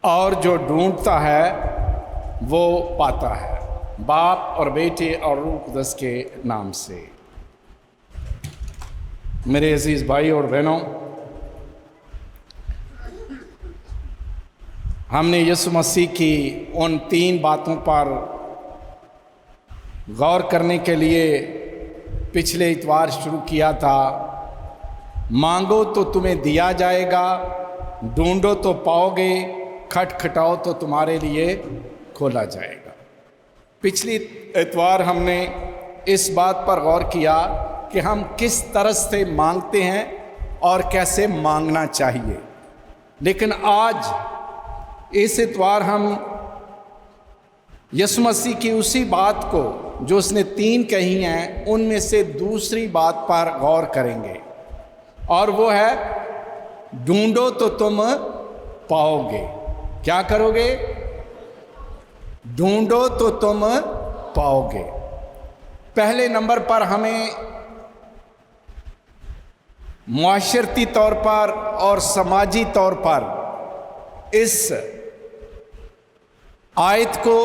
اور جو ڈھونڈتا ہے وہ پاتا ہے۔ باپ اور بیٹے اور روح القدس کے نام سے۔ میرے عزیز بھائی اور بہنوں، ہم نے یسوع مسیح کی ان 3 باتوں پر غور کرنے کے لیے پچھلے اتوار شروع کیا تھا۔ مانگو تو تمہیں دیا جائے گا، ڈھونڈو تو پاؤ گے، کھٹکھٹاؤ تو تمہارے لیے کھولا جائے گا۔ پچھلی اتوار ہم نے اس بات پر غور کیا کہ ہم کس طرح سے مانگتے ہیں اور کیسے مانگنا چاہیے، لیکن آج اس اتوار ہم یسوع مسیح کی اسی بات کو جو اس نے 3 کہی ہیں ان میں سے دوسری بات پر غور کریں گے، اور وہ ہے ڈھونڈو تو تم پاؤ گے۔ کیا کرو گے؟ ڈھونڈو تو تم پاؤ گے۔ پہلے نمبر پر ہمیں معاشرتی طور پر اور سماجی طور پر اس آیت کو،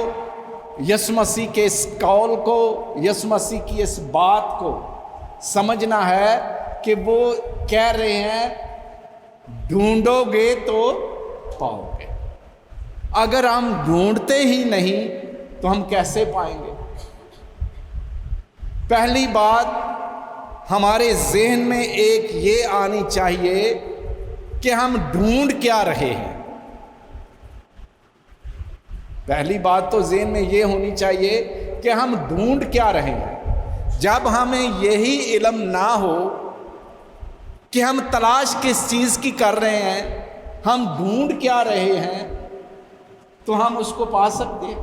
یسوع مسیح کے اس قول کو، یسوع مسیح کی اس بات کو سمجھنا ہے کہ وہ کہہ رہے ہیں ڈھونڈو گے تو پاؤ گے۔ اگر ہم ڈھونڈتے ہی نہیں تو ہم کیسے پائیں گے؟ پہلی بات ہمارے ذہن میں ایک یہ آنی چاہیے کہ ہم ڈھونڈ کیا رہے ہیں۔ پہلی بات تو ذہن میں یہ ہونی چاہیے کہ ہم ڈھونڈ کیا رہے ہیں۔ جب ہمیں یہی علم نہ ہو کہ ہم تلاش کس چیز کی کر رہے ہیں، ہم ڈھونڈ کیا رہے ہیں، تو ہم اس کو پا سکتے ہیں؟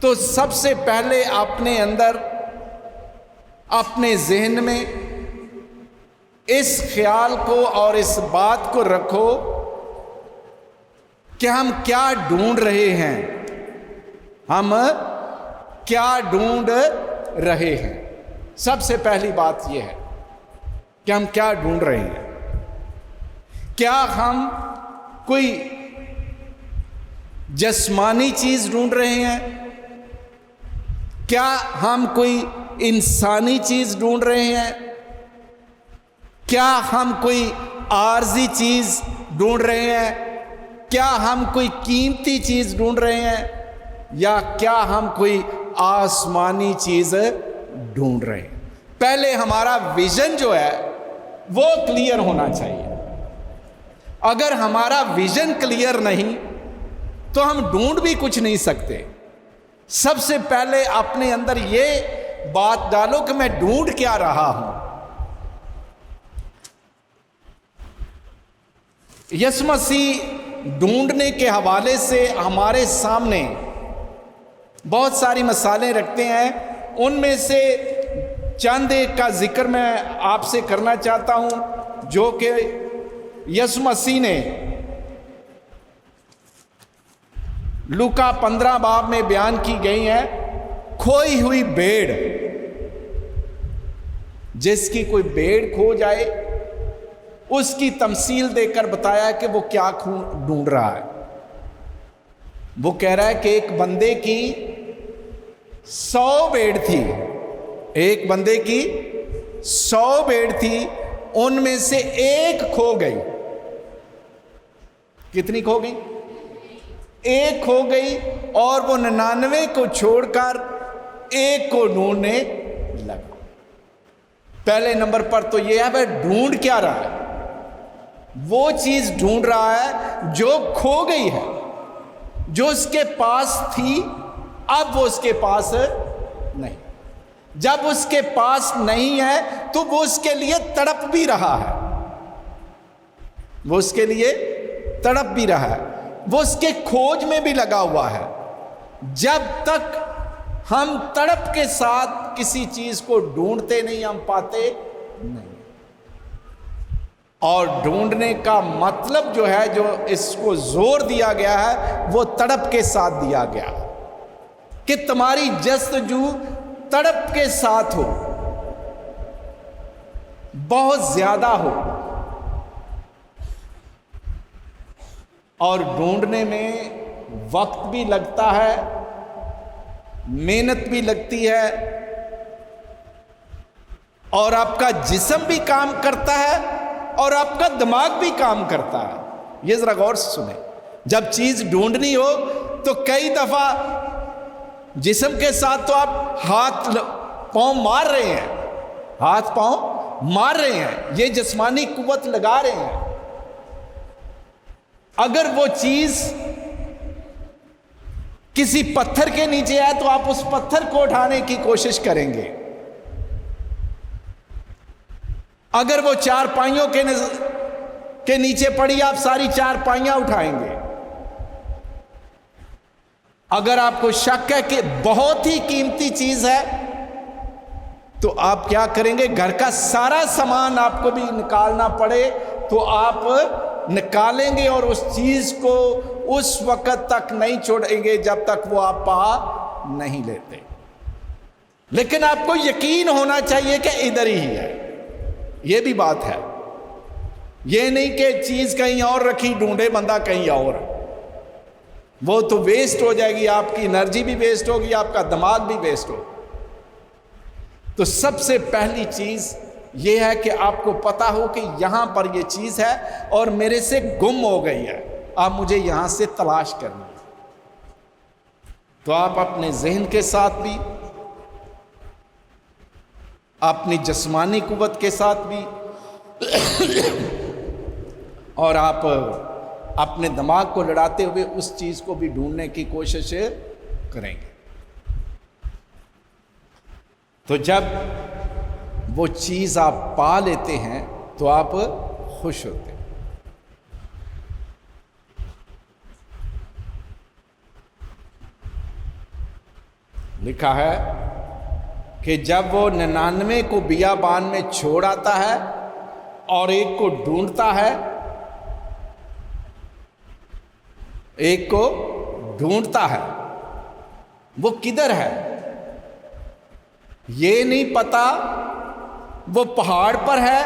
تو سب سے پہلے اپنے اندر، اپنے ذہن میں اس خیال کو اور اس بات کو رکھو کہ ہم کیا ڈھونڈ رہے ہیں، ہم کیا ڈھونڈ رہے ہیں۔ سب سے پہلی بات یہ ہے کہ ہم کیا ڈھونڈ رہے ہیں۔ کیا ہم کوئی جسمانی چیز ڈھونڈ رہے ہیں؟ کیا ہم کوئی انسانی چیز ڈھونڈ رہے ہیں؟ کیا ہم کوئی عارضی چیز ڈھونڈ رہے ہیں؟ کیا ہم کوئی قیمتی چیز ڈھونڈ رہے ہیں؟ یا کیا ہم کوئی آسمانی چیز ڈھونڈ رہے ہیں؟ پہلے ہمارا ویژن جو ہے وہ کلیئر ہونا چاہیے۔ اگر ہمارا ویژن کلیئر نہیں تو ہم ڈھونڈ بھی کچھ نہیں سکتے۔ سب سے پہلے اپنے اندر یہ بات ڈالو کہ میں ڈھونڈ کیا رہا ہوں۔ یسوع مسیح ڈھونڈنے کے حوالے سے ہمارے سامنے بہت ساری مثالیں رکھتے ہیں۔ ان میں سے چند ایک کا ذکر میں آپ سے کرنا چاہتا ہوں جو کہ یسوع مسیح نے لوکا 15 باب میں بیان کی گئی ہے۔ کھوئی ہوئی بھیڑ، جس کی کوئی بھیڑ کھو جائے اس کی تمثیل دے کر بتایا کہ وہ کیا ڈھونڈ رہا ہے۔ وہ کہہ رہا ہے کہ ایک بندے کی 100 بھیڑ تھی، ایک بندے کی 100 بھیڑ تھی، ان میں سے ایک کھو گئی۔ کتنی کھو گئی؟ ایک کھو گئی، اور وہ 99 کو چھوڑ کر ایک کو ڈھونڈنے لگا۔ پہلے نمبر پر تو یہ ہے وہ ڈھونڈ کیا رہا ہے؟ وہ چیز ڈھونڈ رہا ہے جو کھو گئی ہے، جو اس کے پاس تھی اب وہ اس کے پاس نہیں۔ جب اس کے پاس نہیں ہے تو وہ اس کے لیے تڑپ بھی رہا ہے، وہ اس کے لیے تڑپ بھی رہا ہے، وہ اس کے کھوج میں بھی لگا ہوا ہے۔ جب تک ہم تڑپ کے ساتھ کسی چیز کو ڈھونڈتے نہیں، ہم پاتے نہیں۔ اور ڈھونڈنے کا مطلب جو ہے، جو اس کو زور دیا گیا ہے، وہ تڑپ کے ساتھ دیا گیا کہ تمہاری جستجو تڑپ کے ساتھ ہو، بہت زیادہ ہو۔ اور ڈھونڈنے میں وقت بھی لگتا ہے، محنت بھی لگتی ہے، اور آپ کا جسم بھی کام کرتا ہے اور آپ کا دماغ بھی کام کرتا ہے۔ یہ ذرا غور سے سنیں، جب چیز ڈھونڈنی ہو تو کئی دفعہ جسم کے ساتھ تو آپ ہاتھ پاؤں مار رہے ہیں، ہاتھ پاؤں مار رہے ہیں، یہ جسمانی قوت لگا رہے ہیں۔ اگر وہ چیز کسی پتھر کے نیچے ہے تو آپ اس پتھر کو اٹھانے کی کوشش کریں گے، اگر وہ چارپائیوں کے نیچے پڑی آپ ساری چارپائیاں اٹھائیں گے۔ اگر آپ کو شک ہے کہ بہت ہی قیمتی چیز ہے تو آپ کیا کریں گے؟ گھر کا سارا سامان آپ کو بھی نکالنا پڑے تو آپ نکالیں گے، اور اس چیز کو اس وقت تک نہیں چھوڑیں گے جب تک وہ آپ پا نہیں لیتے۔ لیکن آپ کو یقین ہونا چاہیے کہ ادھر ہی ہے، یہ بھی بات ہے، یہ نہیں کہ چیز کہیں اور رکھی، ڈھونڈے بندہ کہیں اور، وہ تو ویسٹ ہو جائے گی، آپ کی انرجی بھی ویسٹ ہوگی، آپ کا دماغ بھی ویسٹ ہوگا۔ تو سب سے پہلی چیز یہ ہے کہ آپ کو پتا ہو کہ یہاں پر یہ چیز ہے اور میرے سے گم ہو گئی ہے، آپ مجھے یہاں سے تلاش کرنی ہے۔ تو آپ اپنے ذہن کے ساتھ بھی، اپنی جسمانی قوت کے ساتھ بھی، اور آپ اپنے دماغ کو لڑاتے ہوئے اس چیز کو بھی ڈھونڈنے کی کوشش کریں گے۔ تو جب وہ چیز آپ پا لیتے ہیں تو آپ خوش ہوتے ہیں۔ لکھا ہے کہ جب وہ 99 کو بیابان میں چھوڑ آتا ہے اور ایک کو ڈھونڈتا ہے، ایک کو ڈھونڈتا ہے، وہ کدھر ہے یہ نہیں پتا، وہ پہاڑ پر ہے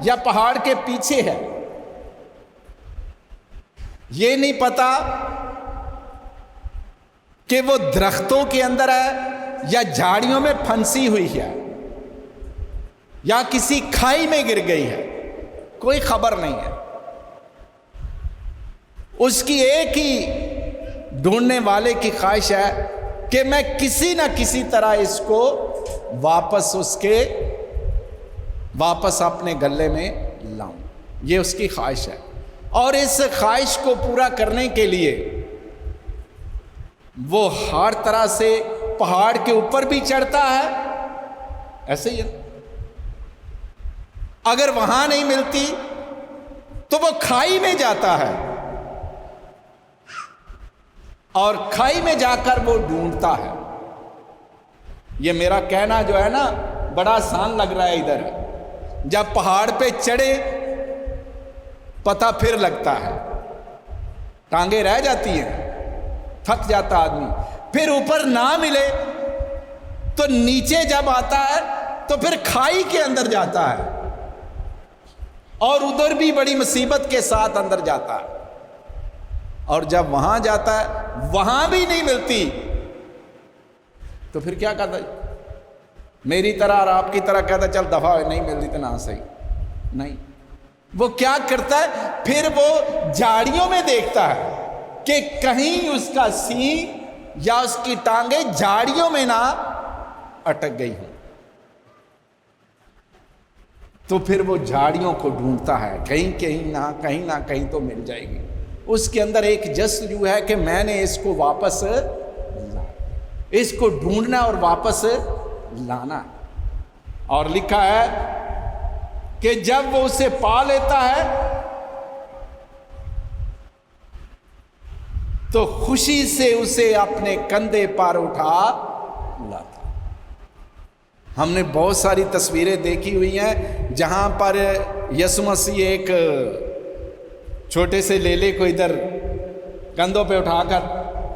یا پہاڑ کے پیچھے ہے، یہ نہیں پتا کہ وہ درختوں کے اندر ہے یا جھاڑیوں میں پھنسی ہوئی ہے یا کسی کھائی میں گر گئی ہے، کوئی خبر نہیں ہے۔ اس کی ایک ہی ڈھونڈنے والے کی خواہش ہے کہ میں کسی نہ کسی طرح اس کو واپس اپنے گلے میں لاؤں، یہ اس کی خواہش ہے۔ اور اس خواہش کو پورا کرنے کے لیے وہ ہر طرح سے پہاڑ کے اوپر بھی چڑھتا ہے، ایسے ہی ہے، اگر وہاں نہیں ملتی تو وہ کھائی میں جاتا ہے، اور کھائی میں جا کر وہ ڈھونڈتا ہے۔ یہ میرا کہنا جو ہے نا بڑا آسان لگ رہا ہے، ادھر جب پہاڑ پہ چڑھے پتہ پھر لگتا ہے، ٹانگیں رہ جاتی ہیں، تھک جاتا آدمی، پھر اوپر نہ ملے تو نیچے جب آتا ہے تو پھر کھائی کے اندر جاتا ہے، اور ادھر بھی بڑی مصیبت کے ساتھ اندر جاتا ہے، اور جب وہاں جاتا ہے وہاں بھی نہیں ملتی تو پھر کیا کہتا ہے؟ میری طرح اور آپ کی طرح کہتا ہے چل دفعہ نہیں ملتی تو نہ صحیح نہیں۔ وہ کیا کرتا ہے؟ پھر وہ جھاڑیوں میں دیکھتا ہے کہ کہیں اس کا سینگ یا اس کی ٹانگیں جھاڑیوں میں نہ اٹک گئی ہوں، تو پھر وہ جھاڑیوں کو ڈھونڈتا ہے، کہیں نہ کہیں تو مل جائے گی۔ اس کے اندر ایک جستجو ہے کہ میں نے اس کو واپس اس کو ڈھونڈنا اور واپس لانا۔ اور لکھا ہے کہ جب وہ اسے پا لیتا ہے تو خوشی سے اسے اپنے کندھے پر اٹھا لاتا۔ ہم نے بہت ساری تصویریں دیکھی ہوئی ہیں جہاں پر یسوع مسیح ایک چھوٹے سے لیلے کو ادھر کندھوں پہ اٹھا کر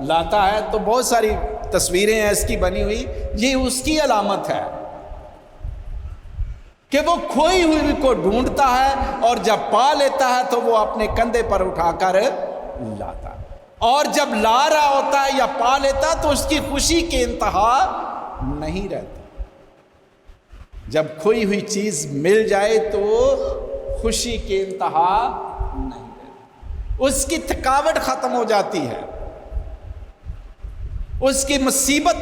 لاتا ہے، تو بہت ساری تصویریں ہیں اس کی بنی ہوئی۔ یہ اس کی علامت ہے کہ وہ کھوئی ہوئی کو ڈھونڈتا ہے اور جب پا لیتا ہے تو وہ اپنے کندھے پر اٹھا کر لاتا ہے، اور جب لا رہا ہوتا ہے یا پا لیتا تو اس کی خوشی کے انتہا نہیں رہتی۔ جب کھوئی ہوئی چیز مل جائے تو خوشی کی انتہا نہیں رہتی، اس کی تھکاوٹ ختم ہو جاتی ہے، اس کی مصیبت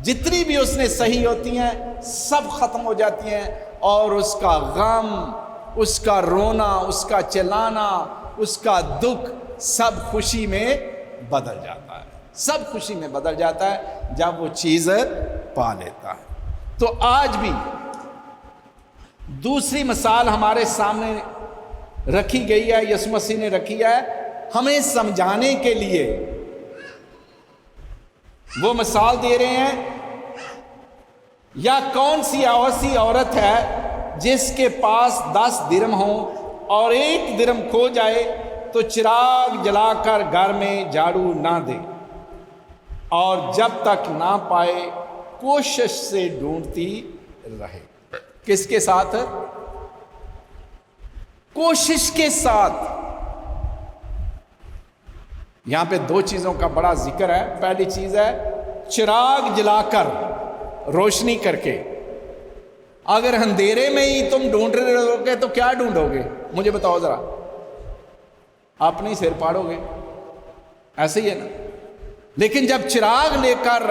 جتنی بھی اس نے سہی ہوتی ہیں سب ختم ہو جاتی ہیں، اور اس کا غم، اس کا رونا، اس کا چلانا، اس کا دکھ سب خوشی میں بدل جاتا ہے، سب خوشی میں بدل جاتا ہے جب وہ چیز پا لیتا ہے۔ تو آج بھی دوسری مثال ہمارے سامنے رکھی گئی ہے، یسوع مسیح نے رکھی ہے ہمیں سمجھانے کے لیے۔ وہ مثال دے رہے ہیں، یا کون سی ایسی عورت ہے جس کے پاس 10 درم ہوں اور 1 درم کھو جائے تو چراغ جلا کر گھر میں جھاڑو نہ دے، اور جب تک نہ پائے کوشش سے ڈھونڈتی رہے۔ کس کے ساتھ؟ کوشش کے ساتھ۔ یہاں پہ 2 چیزوں کا بڑا ذکر ہے۔ پہلی چیز ہے چراغ جلا کر، روشنی کر کے۔ اگر اندھیرے میں ہی تم ڈھونڈ رہے ہو گے تو کیا ڈھونڈو گے؟ مجھے بتاؤ ذرا، اپنے سر پاڑو گے، ایسے ہی ہے نا۔ لیکن جب چراغ لے کر،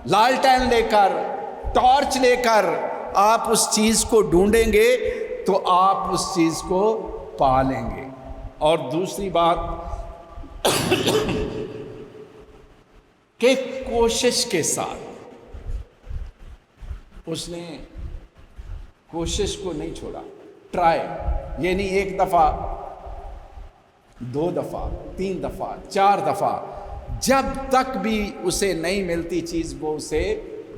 لالٹین لے کر، ٹارچ لے کر آپ اس چیز کو ڈھونڈیں گے تو آپ اس چیز کو پا لیں گے۔ اور دوسری بات کہ کوشش کے ساتھ، اس نے کوشش کو نہیں چھوڑا۔ ٹرائی، یعنی 1 دفعہ، 2 دفعہ، 3 دفعہ، 4 دفعہ، جب تک بھی اسے نہیں ملتی چیز وہ اسے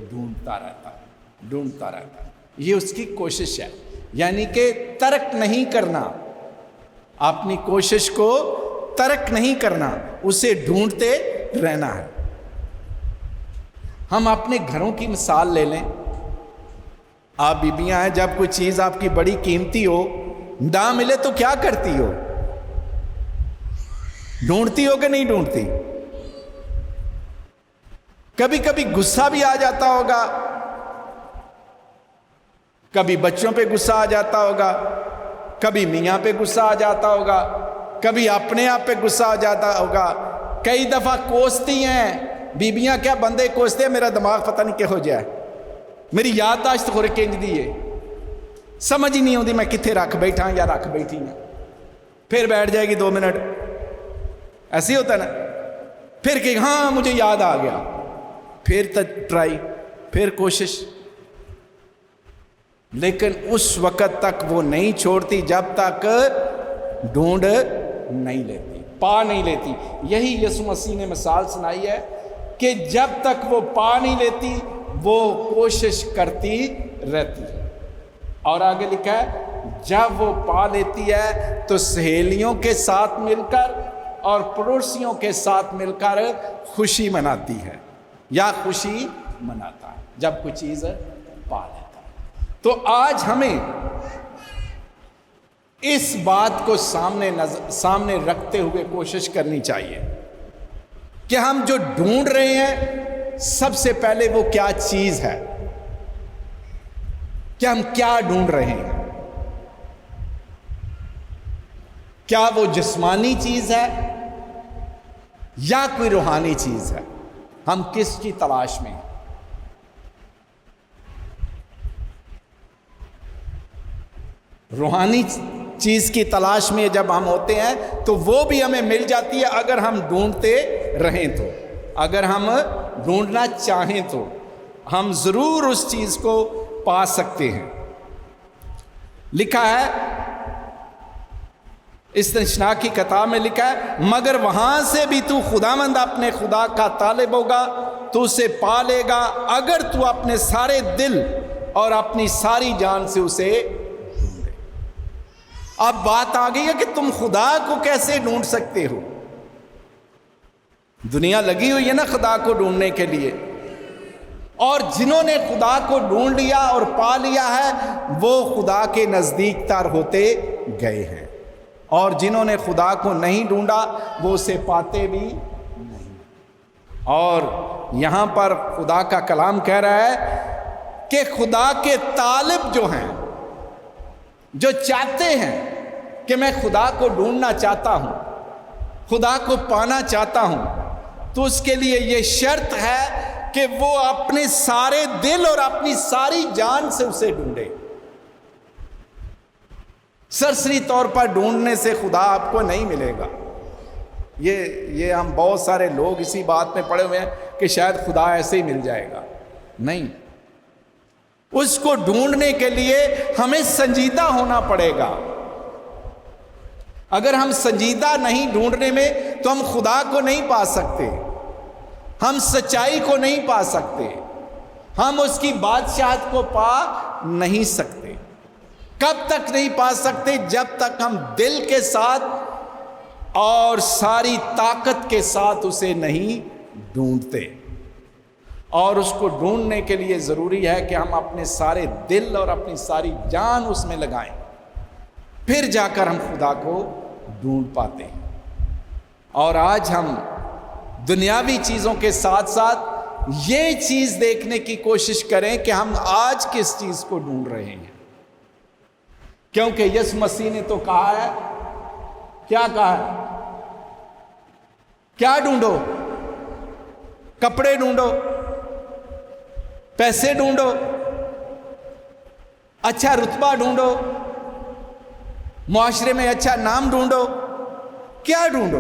ڈھونڈتا رہتا ہے، ڈھونڈتا رہتا ہے۔ یہ اس کی کوشش ہے، یعنی کہ ترک نہیں کرنا، اپنی کوشش کو ترک نہیں کرنا، اسے ڈھونڈتے رہنا ہے۔ ہم اپنے گھروں کی مثال لے لیں۔ آپ بیبیاں ہیں، جب کوئی چیز آپ کی بڑی قیمتی ہو نہ ملے تو کیا کرتی ہو؟ ڈھونڈتی ہو کہ نہیں ڈھونڈتی؟ کبھی کبھی غصہ بھی آ جاتا ہوگا، کبھی بچوں پہ غصہ آ جاتا ہوگا، کبھی میاں پہ غصہ آ جاتا ہوگا، کبھی اپنے آپ پہ غصہ آ جاتا ہوگا۔ کئی دفعہ کوستی ہیں بیبیاں، کیا بندے کوستے ہیں، میرا دماغ پتہ نہیں کہ ہو جائے، میری یادداشت ہو رکھ دی ہے، سمجھ ہی نہیں ہوتی میں کتنے رکھ بیٹھا یا رکھ بیٹھی ہوں۔ پھر بیٹھ جائے گی 2 منٹ، ایسے ہی ہوتا ہے نا۔ پھر کہ ہاں مجھے یاد آ گیا، پھر ٹرائی، پھر کوشش، لیکن اس وقت تک وہ نہیں چھوڑتی جب تک ڈھونڈ نہیں لیتی، پا نہیں لیتی۔ یہی یسوع مسیح نے مثال سنائی ہے کہ جب تک وہ پا نہیں لیتی وہ کوشش کرتی رہتی ہے۔ اور آگے لکھا ہے جب وہ پا لیتی ہے تو سہیلیوں کے ساتھ مل کر اور پڑوسیوں کے ساتھ مل کر خوشی مناتی ہے، یا خوشی مناتا ہے جب کوئی چیز پا لیتا ہے۔ تو آج ہمیں اس بات کو سامنے رکھتے ہوئے کوشش کرنی چاہیے کہ ہم جو ڈھونڈ رہے ہیں سب سے پہلے وہ کیا چیز ہے، کہ ہم کیا ڈھونڈ رہے ہیں۔ کیا وہ جسمانی چیز ہے یا کوئی روحانی چیز ہے؟ ہم کس کی تلاش میں ہیں؟ روحانی چیز کی تلاش میں جب ہم ہوتے ہیں تو وہ بھی ہمیں مل جاتی ہے اگر ہم ڈھونڈتے رہیں تو، اگر ہم ڈھونڈنا چاہیں تو ہم ضرور اس چیز کو پا سکتے ہیں۔ لکھا ہے استنشاق کی کتاب میں لکھا ہے مگر وہاں سے بھی تو خداوند اپنے خدا کا طالب ہوگا تو اسے پا لے گا اگر تو اپنے سارے دل اور اپنی ساری جان سے اسے ڈھونڈے۔ اب بات آ گئی ہے کہ تم خدا کو کیسے ڈھونڈ سکتے ہو؟ دنیا لگی ہوئی ہے نا خدا کو ڈھونڈنے کے لیے، اور جنہوں نے خدا کو ڈھونڈ لیا اور پا لیا ہے وہ خدا کے نزدیک تر ہوتے گئے ہیں، اور جنہوں نے خدا کو نہیں ڈھونڈا وہ اسے پاتے بھی نہیں۔ اور یہاں پر خدا کا کلام کہہ رہا ہے کہ خدا کے طالب جو ہیں، جو چاہتے ہیں کہ میں خدا کو ڈھونڈنا چاہتا ہوں، خدا کو پانا چاہتا ہوں، تو اس کے لیے یہ شرط ہے کہ وہ اپنے سارے دل اور اپنی ساری جان سے اسے ڈھونڈے۔ سرسری طور پر ڈھونڈنے سے خدا آپ کو نہیں ملے گا۔ یہ ہم بہت سارے لوگ اسی بات میں پڑے ہوئے ہیں کہ شاید خدا ایسے ہی مل جائے گا، نہیں، اس کو ڈھونڈنے کے لیے ہمیں سنجیدہ ہونا پڑے گا۔ اگر ہم سنجیدہ نہیں ڈھونڈنے میں تو ہم خدا کو نہیں پا سکتے، ہم سچائی کو نہیں پا سکتے، ہم اس کی بادشاہت کو پا نہیں سکتے۔ کب تک نہیں پا سکتے؟ جب تک ہم دل کے ساتھ اور ساری طاقت کے ساتھ اسے نہیں ڈھونڈتے۔ اور اس کو ڈھونڈنے کے لیے ضروری ہے کہ ہم اپنے سارے دل اور اپنی ساری جان اس میں لگائیں، پھر جا کر ہم خدا کو ڈھونڈ پاتے ہیں۔ اور آج ہم دنیاوی چیزوں کے ساتھ ساتھ یہ چیز دیکھنے کی کوشش کریں کہ ہم آج کس چیز کو ڈھونڈ رہے ہیں، کیونکہ یسوع مسیح نے تو کہا ہے، کیا کہا ہے؟ کیا ڈھونڈو؟ کپڑے ڈھونڈو، پیسے ڈھونڈو، اچھا رتبہ ڈھونڈو، معاشرے میں اچھا نام ڈھونڈو، کیا ڈھونڈو؟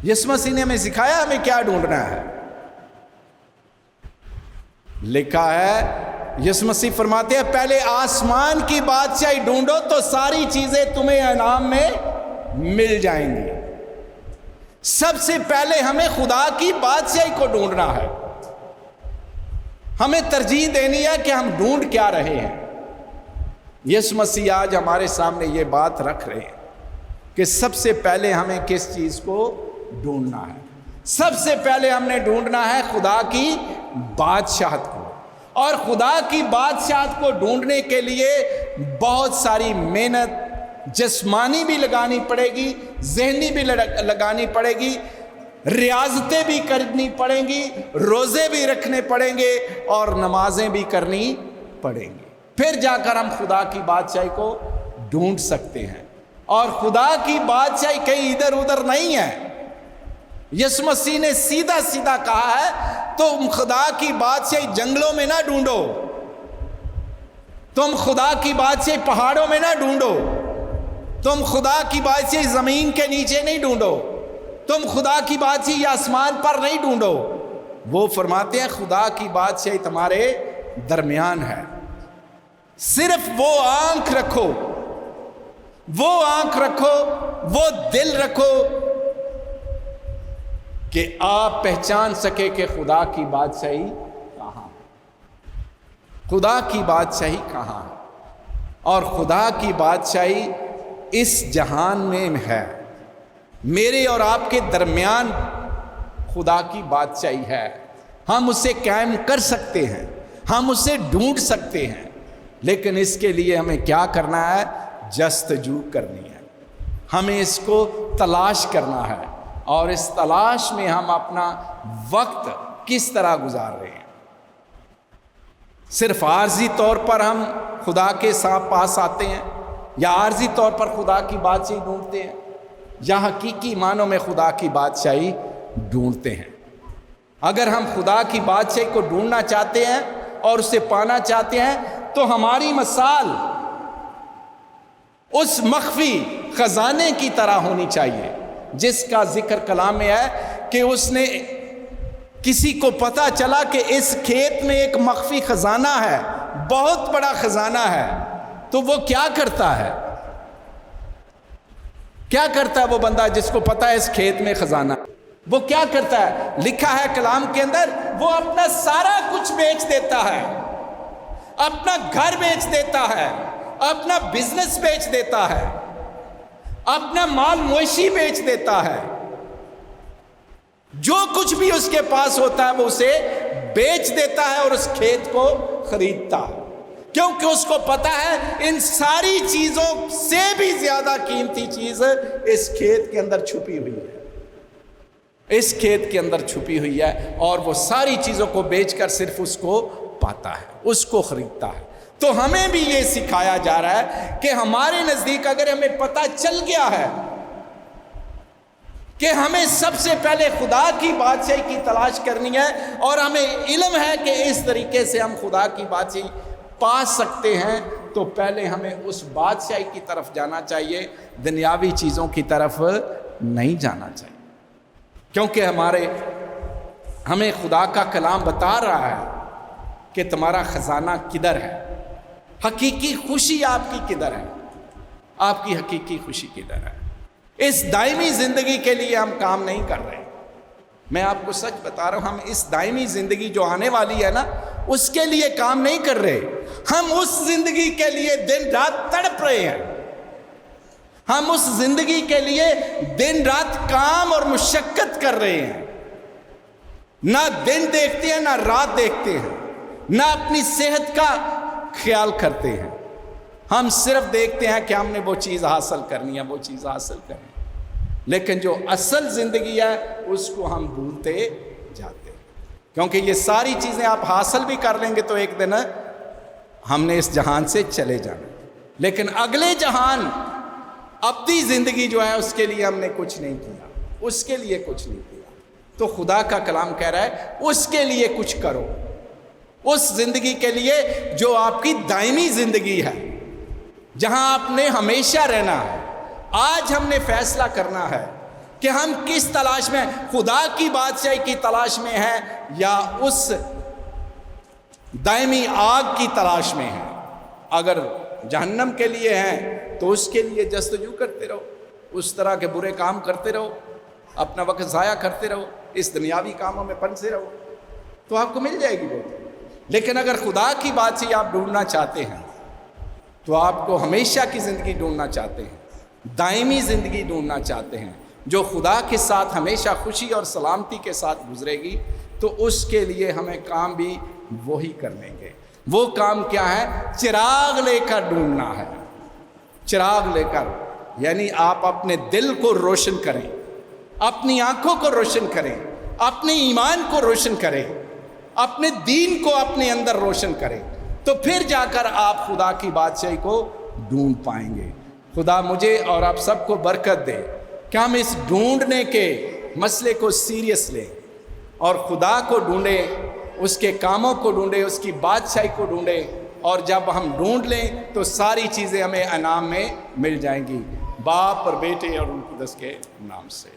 یسوع مسیح نے ہمیں سکھایا ہمیں کیا ڈھونڈنا ہے۔ لکھا ہے، یسوع مسیح فرماتے ہیں پہلے آسمان کی بادشاہی ڈھونڈو تو ساری چیزیں تمہیں انعام میں مل جائیں گی۔ سب سے پہلے ہمیں خدا کی بادشاہی کو ڈھونڈنا ہے، ہمیں ترجیح دینی ہے کہ ہم ڈھونڈ کیا رہے ہیں۔ یسوع مسیح آج ہمارے سامنے یہ بات رکھ رہے ہیں کہ سب سے پہلے ہمیں کس چیز کو ڈھونڈنا ہے؟ سب سے پہلے ہم نے ڈھونڈنا ہے خدا کی بادشاہت کو، اور خدا کی بادشاہت کو ڈھونڈنے کے لیے بہت ساری محنت جسمانی بھی لگانی پڑے گی، ذہنی بھی لگانی پڑے گی، ریاضتیں بھی کرنی پڑیں گی، روزے بھی رکھنے پڑیں گے، اور نمازیں بھی کرنی پڑیں گی۔ پھر جا کر ہم خدا کی بادشاہی کو ڈھونڈ سکتے ہیں۔ اور خدا کی بادشاہی کہیں ادھر ادھر نہیں ہے۔ یسوع مسیح نے سیدھا سیدھا کہا ہے تم خدا کی بادشاہی جنگلوں میں نہ ڈھونڈو، تم خدا کی بادشاہی پہاڑوں میں نہ ڈھونڈو، تم خدا کی بادشاہی زمین کے نیچے نہیں ڈھونڈو، تم خدا کی بادشاہی آسمان پر نہیں ڈھونڈو۔ وہ فرماتے ہیں خدا کی بادشاہی تمہارے درمیان ہے۔ صرف وہ آنکھ رکھو، وہ آنکھ رکھو، وہ دل رکھو کہ آپ پہچان سکے کہ خدا کی بادشاہی کہاں ہے، خدا کی بادشاہی کہاں ہے۔ اور خدا کی بادشاہی اس جہان میں ہے، میرے اور آپ کے درمیان خدا کی بادشاہی ہے۔ ہم اسے قائم کر سکتے ہیں، ہم اسے ڈھونڈ سکتے ہیں، لیکن اس کے لیے ہمیں کیا کرنا ہے؟ جستجو کرنی ہے، ہمیں اس کو تلاش کرنا ہے، اور اس تلاش میں ہم اپنا وقت کس طرح گزار رہے ہیں۔ صرف عارضی طور پر ہم خدا کے پاس آتے ہیں، یا عارضی طور پر خدا کی بادشاہی ڈھونڈتے ہیں، یا حقیقی معنوں میں خدا کی بادشاہی ڈھونڈتے ہیں۔ اگر ہم خدا کی بادشاہی کو ڈھونڈنا چاہتے ہیں اور اسے پانا چاہتے ہیں تو ہماری مثال اس مخفی خزانے کی طرح ہونی چاہیے جس کا ذکر کلام میں ہے کہ اس نے کسی کو پتا چلا کہ اس کھیت میں ایک مخفی خزانہ ہے، بہت بڑا خزانہ ہے، تو وہ کیا کرتا ہے؟ کیا کرتا ہے وہ بندہ جس کو پتا ہے اس کھیت میں خزانہ؟ وہ کیا کرتا ہے؟ لکھا ہے کلام کے اندر، وہ اپنا سارا کچھ بیچ دیتا ہے، اپنا گھر بیچ دیتا ہے، اپنا بزنس بیچ دیتا ہے، اپنا مال مویشی بیچ دیتا ہے، جو کچھ بھی اس کے پاس ہوتا ہے وہ اسے بیچ دیتا ہے اور اس کھیت کو خریدتا ہے۔ کیونکہ اس کو پتا ہے ان ساری چیزوں سے بھی زیادہ قیمتی چیز اس کھیت کے اندر چھپی ہوئی ہے، اس کھیت کے اندر چھپی ہوئی ہے، اور وہ ساری چیزوں کو بیچ کر صرف اس کو پاتا ہے، اس کو خریدتا ہے۔ تو ہمیں بھی یہ سکھایا جا رہا ہے کہ ہمارے نزدیک اگر ہمیں پتہ چل گیا ہے کہ ہمیں سب سے پہلے خدا کی بادشاہی کی تلاش کرنی ہے، اور ہمیں علم ہے کہ اس طریقے سے ہم خدا کی بادشاہی پا سکتے ہیں، تو پہلے ہمیں اس بادشاہی کی طرف جانا چاہیے، دنیاوی چیزوں کی طرف نہیں جانا چاہیے، کیونکہ ہمیں خدا کا کلام بتا رہا ہے کہ تمہارا خزانہ کدھر ہے، حقیقی خوشی آپ کی کدھر ہے، آپ کی حقیقی خوشی کدھر ہے۔ اس دائمی زندگی کے لیے ہم کام نہیں کر رہے، میں آپ کو سچ بتا رہا ہوں، ہم اس دائمی زندگی جو آنے والی ہے نا، اس کے لیے کام نہیں کر رہے، ہم اس زندگی کے لیے دن رات تڑپ رہے ہیں، ہم اس زندگی کے لیے دن رات کام اور مشقت کر رہے ہیں، نہ دن دیکھتے ہیں نہ رات دیکھتے ہیں، نہ اپنی صحت کا خیال کرتے ہیں، ہم صرف دیکھتے ہیں کہ ہم نے وہ چیز حاصل کرنی ہے، وہ چیز حاصل کرنی ہے، لیکن جو اصل زندگی ہے اس کو ہم بھولتے جاتے ہیں، کیونکہ یہ ساری چیزیں آپ حاصل بھی کر لیں گے تو ایک دن ہم نے اس جہان سے چلے جانا، لیکن اگلے جہان ابدی زندگی جو ہے اس کے لیے ہم نے کچھ نہیں کیا، اس کے لیے کچھ نہیں کیا، تو خدا کا کلام کہہ رہا ہے اس کے لیے کچھ کرو، اس زندگی کے لیے جو آپ کی دائمی زندگی ہے، جہاں آپ نے ہمیشہ رہنا ہے۔ آج ہم نے فیصلہ کرنا ہے کہ ہم کس تلاش میں، خدا کی بادشاہی کی تلاش میں ہیں یا اس دائمی آگ کی تلاش میں ہیں۔ اگر جہنم کے لیے ہیں تو اس کے لیے جستجو کرتے رہو، اس طرح کے برے کام کرتے رہو، اپنا وقت ضائع کرتے رہو، اس دنیاوی کاموں میں پھنسے رہو، تو آپ کو مل جائے گی وہ۔ لیکن اگر خدا کی بادشاہی آپ ڈھونڈنا چاہتے ہیں تو آپ کو ہمیشہ کی زندگی ڈھونڈنا چاہتے ہیں، دائمی زندگی ڈھونڈنا چاہتے ہیں جو خدا کے ساتھ ہمیشہ خوشی اور سلامتی کے ساتھ گزرے گی، تو اس کے لیے ہمیں کام بھی وہی کرنے گے۔ وہ کام کیا ہے؟ چراغ لے کر ڈھونڈنا ہے، چراغ لے کر، یعنی آپ اپنے دل کو روشن کریں، اپنی آنکھوں کو روشن کریں، اپنے ایمان کو روشن کریں، اپنے دین کو اپنے اندر روشن کریں، تو پھر جا کر آپ خدا کی بادشاہی کو ڈھونڈ پائیں گے۔ خدا مجھے اور آپ سب کو برکت دے کہ ہم اس ڈھونڈنے کے مسئلے کو سیریس لیں اور خدا کو ڈھونڈیں، اس کے کاموں کو ڈھونڈیں، اس کی بادشاہی کو ڈھونڈیں، اور جب ہم ڈھونڈ لیں تو ساری چیزیں ہمیں انعام میں مل جائیں گی، باپ اور بیٹے اور روح القدس کے نام سے۔